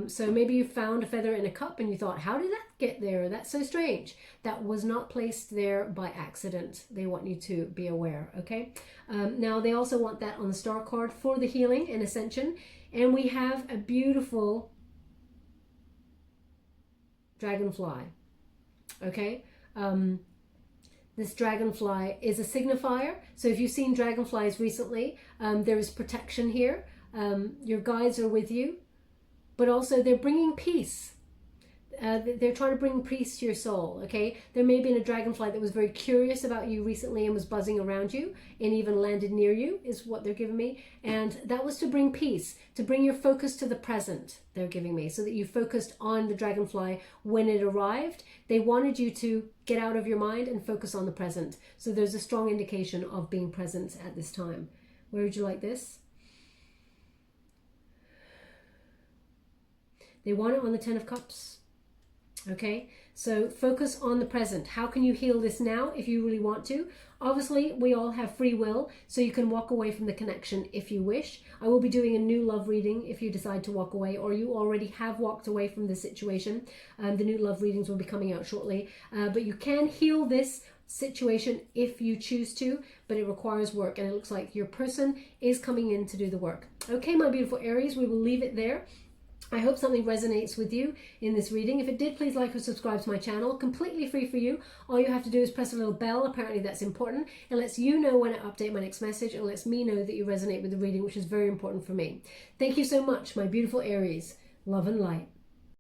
So maybe you found a feather in a cup and you thought, how did that get there? That's so strange. That was not placed there by accident. They want you to be aware, okay? Now, they also want that on the star card for the healing and ascension. And we have a beautiful dragonfly, okay? This dragonfly is a signifier. So if you've seen dragonflies recently, there is protection here. Your guides are with you, but also they're bringing peace. They're trying to bring peace to your soul, okay? There may have been a dragonfly that was very curious about you recently and was buzzing around you and even landed near you, is what they're giving me. And that was to bring peace, to bring your focus to the present, they're giving me, so that you focused on the dragonfly when it arrived. They wanted you to get out of your mind and focus on the present. So there's a strong indication of being present at this time. Where would you like this? They want it on the 10 of Cups. Okay, so focus on the present. How can you heal this now if you really want to? Obviously, we all have free will, so you can walk away from the connection if you wish. I will be doing a new love reading if you decide to walk away, or you already have walked away from the situation. The new love readings will be coming out shortly. But you can heal this situation if you choose to, but it requires work, and it looks like your person is coming in to do the work. Okay, my beautiful Aries, we will leave it there. I hope something resonates with you in this reading. If it did, please like or subscribe to my channel. Completely free for you. All you have to do is press a little bell. Apparently that's important. It lets you know when I update my next message. It lets me know that you resonate with the reading, which is very important for me. Thank you so much, my beautiful Aries. Love and light.